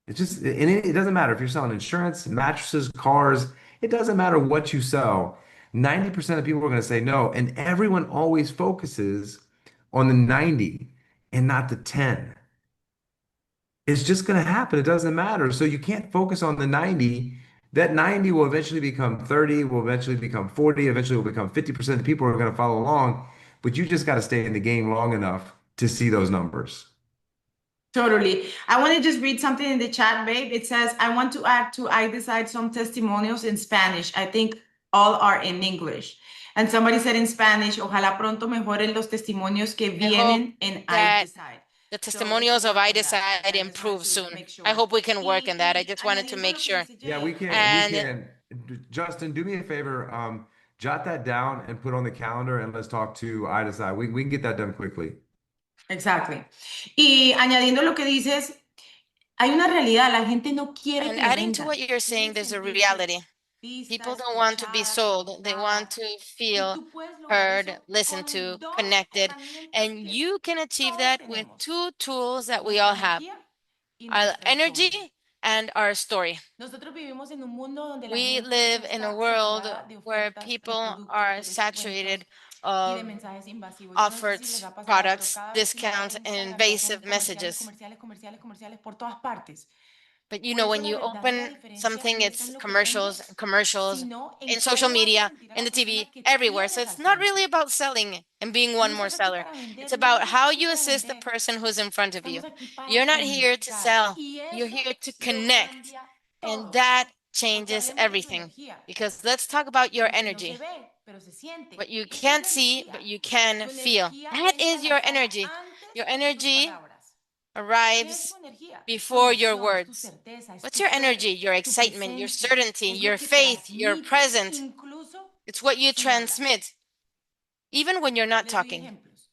And it doesn't matter if you're selling insurance, mattresses, cars, it doesn't matter what you sell. 90% of people are going to say no. And everyone always focuses on the 90 and not the 10. It's just going to happen. It doesn't matter. So you can't focus on the 90. That 90 will eventually become 30, will eventually become 40, eventually will become 50% of the people are going to follow along. But you just got to stay in the game long enough to see those numbers.
Totally. I want to just read something in the chat, babe. It says, I want to add to I decide some testimonials in Spanish. I think all are in English. And somebody said in Spanish, ojalá pronto mejoren los testimonios que vienen en I
that
decide.
the
So let's
testimonials of
work
I
on that.
Decide
I just
improve
want to
soon.
make sure.
I hope we can work
Y,
on that. I
y
just wanted to
añadiendo
make
lo que
sure.
dice
Yeah, we
Jay,
can. We
And
can. Justin, do me a favor. Jot that down and put on the calendar, and let's talk to I decide. We can get that done quickly.
Exactly. Y añadiendo lo que dices, hay una realidad, la gente no quiere
and
que le
adding to
vendan.
what you're saying,
Quieren
there's a
sentirse
reality. People
vistas,
don't want to be
escuchadas,
sold. They want
conectadas.
to
Y
feel
tú puedes lograr
heard,
eso
listened
con
to,
dos
connected.
herramientas
And
que
you can achieve
todos
that with
tenemos.
two tools that we
Nuestra
all have,
energía y
our
nuestra
energy
historia.
and our story.
Nosotros vivimos en un mundo donde la
We
gente
live in a
está
world
saturada de
where
ofertas, de
people
productos,
are
de
saturated
descuentos y de
of
mensajes invasivos. Yo no sé si les
offers,
ha pasado, pero
products,
cada vez que uno abre
discounts, and
Instagram ya son
invasive
comerciales,
messages.
comerciales, comerciales, comerciales por todas partes.
But you
Por
know,
eso
when
la
you
verdadera
open
diferencia
something,
no está
it's
en lo que
commercials,
vendes,
commercials
sino en
in social
cómo haces
media,
sentir a
in
la
the TV,
persona que
everywhere. So
tienes
it's
al
not
frente.
really about selling and being
Tú
one
no
more
estás aquí
seller.
para
It's
vender,
about
nadie está
how
aquí
you
para
assist the
vender.
person who's in front of you.
Estamos aquí para
You're not here to
conectar.
sell,
Y
you're
eso
here to
lo
connect.
cambia
And
todo.
that
Porque
changes
hablemos de tu
everything.
energía.
Because let's talk about your
Lo que no se
energy.
ve, pero se siente.
What you
Eso es
can't
tu
see, but
energía.
you can
Tu
feel.
energía
That
entra a
is
la
your
sala
energy.
antes
Your
de tus
energy
palabras. ¿Qué es
arrives
tu energía? Es tu
before your
emoción, es tu
words.
certeza, es
What's
tu
your
fe,
energy, your
tu
excitement, your
presencia.
certainty,
Es lo
your
que
faith, your
transmites,
present?
incluso
It's what you
sin hablar.
transmit, even when you're not
Les doy
talking.
ejemplos.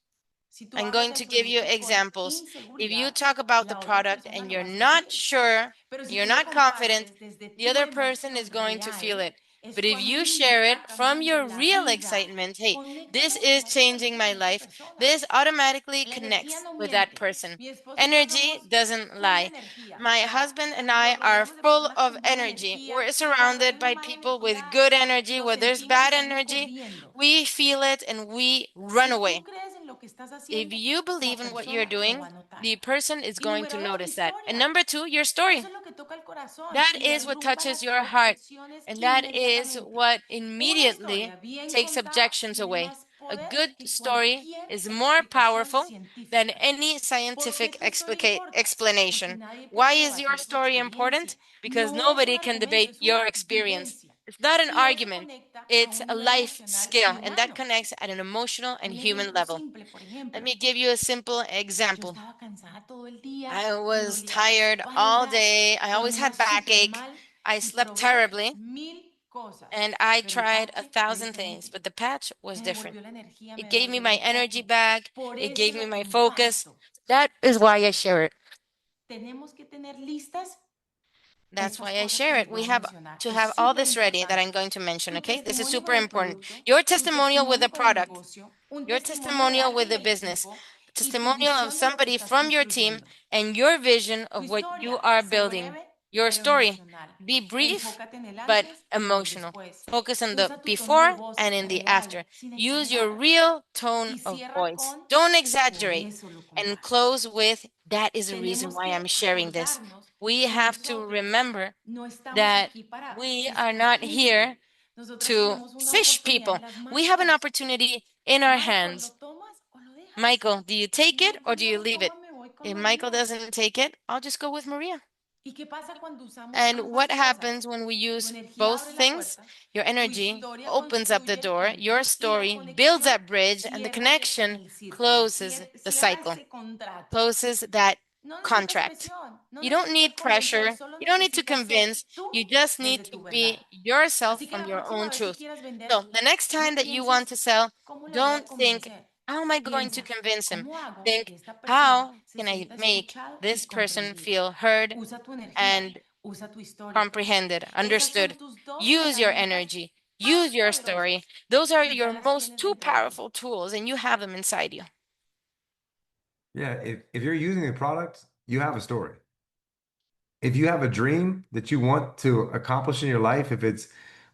Si tú
I'm
hablas
going
del
to give you
producto con
examples. If you
inseguridad,
talk about the
la otra
product
persona
and
lo
you're
va a
not
sentir.
sure,
Pero si
you're
tú lo
not confident,
compartes desde
the
tu
other person is
emoción
going to feel
real,
it.
es
But if
cuando
you
uno
share it
está
from
cambiando
your
la
real
vida.
excitement, hey, this
Conéctanos
is
automáticamente
changing
con
my
esa
life,
persona.
this automatically
La energía
connects
no
with that
miente.
person.
Mi esposo y yo
Energy
somos
doesn't
full de
lie.
energía.
My
O sea,
husband and
nos
I are
rodeamos de
full
personas
of
con mala
energy.
energía.
We're
Cuando
surrounded
vemos
by
mala
people with
energía,
good energy.
lo
Where there's
sentimos y
bad
salimos
energy,
corriendo.
we feel it and we run
Si
away.
tú crees en lo que estás
If
haciendo,
you
la
believe in what you're
persona lo va a
doing,
notar.
the person is
Y
going to
número dos, tu
notice that. And
historia.
number two, your story.
Eso es lo que toca el corazón
That
y
is what
derrumba
touches
las
your heart.
objeciones
And that is
inmediatamente.
what
Una
immediately
historia bien
takes
contada
objections
tiene
away.
más
A
poder
good
que
story
cualquier
is more
explicación
powerful than
científica.
any
¿Por qué
scientific
tu historia importa? Porque
explanation.
nadie
Why
puede
is your
debatir tu
story important?
experiencia.
Because
No es un
nobody can
argumento,
debate
es
your
una
experience.
vivencia.
It's not an
Y eso
argument,
conecta a
it's
un
a
nivel
life
emocional y
skill, and that
humano.
connects at an emotional and
Un
human
ejemplo
level.
simple, por
Let
ejemplo.
me give you a simple
Yo
example.
estaba cansada todo el día,
I
me
was
dolía la
tired all
espalda,
day. I always
dormía
had
súper
backache.
mal
I
y
slept
probé
terribly,
mil cosas,
and I
pero el
tried a
parche fue
thousand things,
diferente.
but the patch was
Me
different.
devolvió la energía, me
It gave me
devolvió el
my energy
enfoque.
back.
Por
It
eso
gave me
lo
my focus.
comparto.
That is why I share it.
Tenemos que tener listas
That's
estas
why I
cosas que
share
les
it.
voy
We
a
have
mencionar.
to
Es
have all
súper
this ready that I'm
importante.
going to mention,
Tu
okay? This is
testimonio
super
con el
important.
producto,
Your
tu
testimonial with
testimonio
the
con el
product,
negocio, un
your
testimonio de
testimonial with
alguien
the
del
business,
equipo y tu
testimonial of
visión de lo que
somebody
estás
from your team,
construyendo.
and your vision
Tu
of what you
historia,
are
sé
building.
breve,
Your
pero
story.
emocional.
Be brief,
Enfócate en el
but
antes y en el
emotional.
después.
Focus on the
Usa tu tono de
before
voz
and in the
real,
after.
sin
Use your
exagerar.
real tone
Y
of
cierra
voice.
con,
Don't
por
exaggerate.
eso lo
And
comparto.
close with, that is the reason
Tenemos
why I'm
que
sharing this.
acordarnos
We
que
have to
nosotros
remember
no estamos
that
aquí para
we are not
escupir.
here
Nosotras
to
tenemos una
fish
oportunidad
people.
en las
We have an
manos.
opportunity in our
Michael, ¿lo
hands.
tomas o lo dejas?
Michael, do you take
Si
it or
Michael
do
no
you
lo
leave it?
toma, me voy con
If Michael
María.
doesn't take it, I'll just go with Maria.
¿Y qué pasa cuando usamos
And
ambas
what
cosas?
happens when we
Tu
use
energía
both
abre la
things?
puerta,
Your
tu
energy
historia
opens up the
construye el
door,
puente
your
y la
story builds
conexión
that bridge, and the
cierra
connection
el círculo,
closes the
cierra
cycle,
ese contrato.
closes that
No necesitas
contract.
presión, no
You don't
necesitas
need
convencer,
pressure.
solo
You don't need to
necesitas ser
convince.
tú
You just need
desde
to
tu verdad.
be yourself
Así que
from
la
your
próxima
own
vez que
truth.
quieras vender,
So the next
no
time that you want
pienses
to sell,
cómo lo voy a
don't think,
convencer.
how am I going to
Piensa,
convince him?
¿cómo hago
Think,
que esta persona
how
se
can I
sienta
make
escuchado y
this person
comprendido?
feel heard
Usa tu energía,
and
usa tu historia.
comprehended,
Esas
understood?
son tus dos
Use your
herramientas
energy,
más
use your story.
poderosas
Those are
y ya
your
las
most
tienes
two
dentro de ti.
powerful tools, and you have them inside you.
Yeah, if you're using a product, you have a story. If you have a dream that you want to accomplish in your life, if it's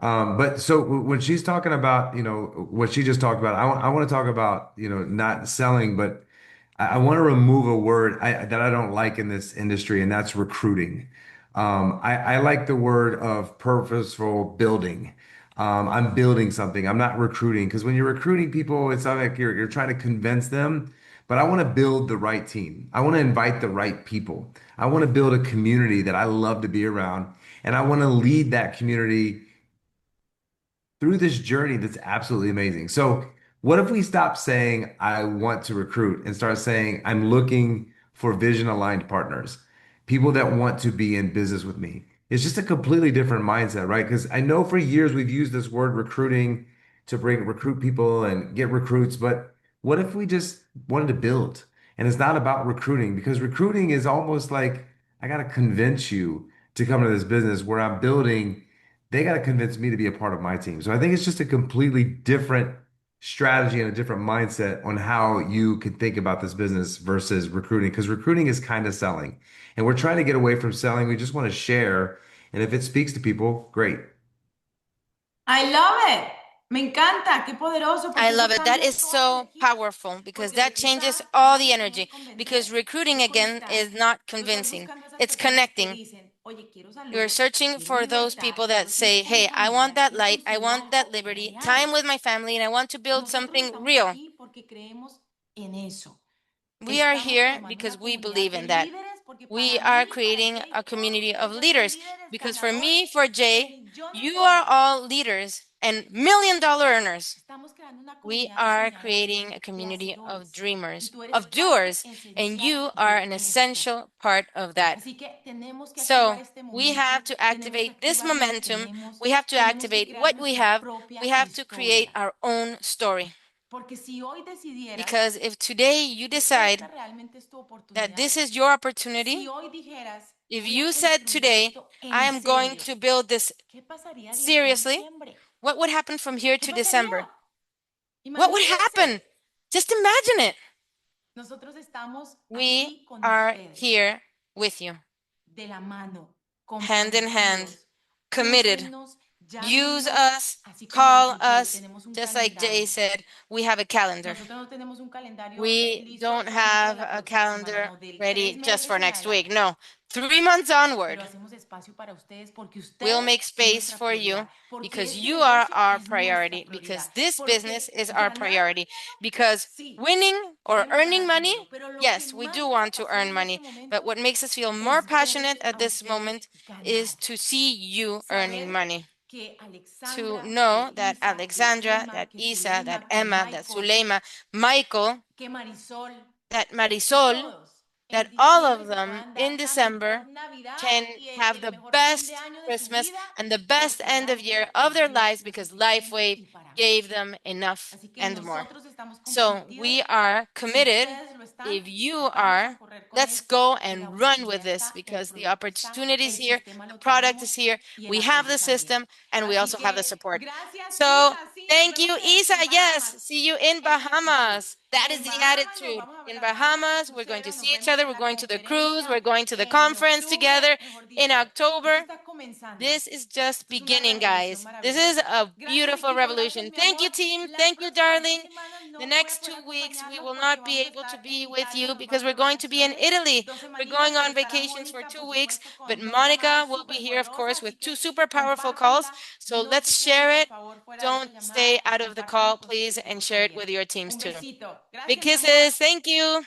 But so when she's talking about, what she just talked about, I want to talk about, not selling, but I want to remove a word that I don't like in this industry, and that's recruiting. I like the word of purposeful building. I'm building something. I'm not recruiting because when you're recruiting people, it's not like you're trying to convince them. but I want to build the right team. I want to invite the right people. I want to build a community that I love to be around, and I want to lead that community through this journey that's absolutely amazing. So, what if we stop saying, I want to recruit and start saying, I'm looking for vision aligned partners, people that want to be in business with me? It's just a completely different mindset, right? Because I know for years we've used this word recruiting to recruit people and get recruits, but what if we just wanted to build? And it's not about recruiting because recruiting is almost like I got to convince you to come to this business where I'm building they got to convince me to be a part of my team. So I think it's just a completely different strategy and a different mindset on how you can think about this business versus recruiting, because recruiting is kind of selling. And we're trying to get away from selling. We just want to share. And if it speaks to people, great.
I love it. Me encanta, qué poderoso, porque
I
eso
love it. That
cambia
is
toda la
so
energía.
powerful because
Porque
that
reclutar
changes all
no
the
es
energy.
convencer,
Because recruiting
es
again
conectar.
is not
Tú estás
convincing,
buscando esas
it's
personas que
connecting.
dicen, oye, quiero
You're
salud,
searching
quiero
for those
libertad,
people that
quiero tiempo
say,
con mi
hey, I want
familia,
that
quiero
light, I
construir
want that
algo
liberty,
real.
time with my family, and I want to build
Nosotros
something
estamos
real.
aquí porque creemos en eso.
We are
Estamos
here
formando
because
una
we
comunidad
believe
de
in that.
líderes porque
We
para
are
mí, para
creating
Jay
a
y yo,
community of
ellos son
leaders
líderes
because for
ganadores
me, for
de
Jay,
millones
you
de
are
dólares.
all leaders and $1 million earners.
Estamos creando una
We
comunidad de
are
soñadores,
creating a
de
community of
hacedores. Y
dreamers,
tú eres
of
parte
doers, and
esencial
you are
de
an
esto.
essential part of that.
Así que tenemos que activar
So
este
we
momento,
have to
tenemos que
activate this
activar lo que
momentum.
tenemos,
We have to
tenemos que
activate
crear
what we
nuestra
have.
propia
We have to create
historia.
our own story.
Porque si hoy decidieras
Because if today you
que
decide
esta realmente es tu
that
oportunidad,
this is your
si
opportunity,
hoy dijeras,
if
voy a
you said
construir
today,
esto
I
en
am going
serio,
to build this
¿qué pasaría de aquí a
seriously,
diciembre?
what would happen from here
¿Qué
to
pasaría?
December? What would happen?
Imagínense.
Just imagine it.
Nosotros estamos
We
aquí con
are
ustedes,
here with you,
de la mano,
hand in hand,
comprometidos.
committed.
Úsenos,
Use
llámenos,
us,
así como
call
dice Jay,
us,
tenemos un
just like Jay
calendario.
said, we have a calendar.
Nosotros no tenemos un calendario
We
listo
don't
solamente de
have
la
a
próxima semana,
calendar
no, del 3
ready just for
meses en
next week.
adelante.
No, 3 months onward.
Pero hacemos espacio para ustedes porque
We'll
ustedes
make
son
space
nuestra
for you
prioridad, porque
because
este
you are
negocio
our
es nuestra
priority,
prioridad,
because this business
porque
is our
ganar
priority,
dinero,
because
sí,
winning or
queremos
earning
ganar
money,
dinero, pero lo que
yes, we
más
do
nos
want to
apasiona
earn
en
money.
este
But
momento
what makes us feel more
es
passionate
verlos
at
a
this
ustedes
moment is
ganar.
to see you earning
Saber
money.
que
To
Alexandra,
know
que
that
Isa, que
Alexandra,
Emma,
that
que
Isa, that
Zulema, que
Emma, that
Michael,
Zulema, Michael,
que Marisol,
that
que
Marisol,
todos
that
en
all of
diciembre se
them
puedan dar
in
la mejor
December
Navidad
can
y
have
el
the
mejor fin de
best
año de su
Christmas
vida,
and the best
porque
end of year
Lifeway
of
les
their
dio
lives
lo
because
suficiente
Lifeway
y para más.
gave them enough
Así que
and more.
nosotros estamos
So we
comprometidos.
are
Si
committed.
ustedes lo están,
If you
vamos a
are,
correr con
let's
esto,
go
que la
and run with
oportunidad
this
está, el
because the
producto está,
opportunity is
el
here,
sistema
the
lo
product is
tenemos
here,
y el
we have
apoyo
the
también.
system, and we
Así
also have the
que
support.
gracias,
So
Isa. Sí, nos
thank
vemos
you, Isa.
en
Yes,
Bahamas.
see you in
Esa es la actitud.
Bahamas. That is
En
the
Bahamas nos
attitude.
vamos a ver
In
las Bahamas, el
Bahamas, we're going to
crucero, nos
see each
vemos
other.
en
We're
la
going to the cruise.
conferencia
We're going to the
en
conference
octubre,
together
mejor
in
dicho.
October.
Esto está comenzando.
This is just
Esto es una
beginning,
revolución
guys. This is
maravillosa.
a
Gracias,
beautiful
equipo. Gracias,
revolution.
mi
Thank you,
amor.
team.
Las
Thank you,
próximas 2
darling.
semanas
The
no voy a
next
poder
2 weeks, we
acompañarlos
will
porque
not be
vamos a
able to
estar en
be with
Italia,
you
nos
because
vamos
we're
de
going to be in
vacaciones
Italy.
2
We're
semanitas,
going
pero
on
estará
vacations for
Mónica, por
2 weeks,
supuesto,
but
con dos
Monica
llamadas
will be
súper
here, of
poderosas,
course,
así
with two
que
super powerful calls.
compártanla,
So
no se
let's
queden,
share
por
it.
favor, fuera de esta
Don't
llamada
stay
y
out of the
compártanlo
call,
con sus
please, and
equipos
share it
también.
with your teams
Un
too.
besito.
Big
Gracias, mi amor.
kisses. Thank you.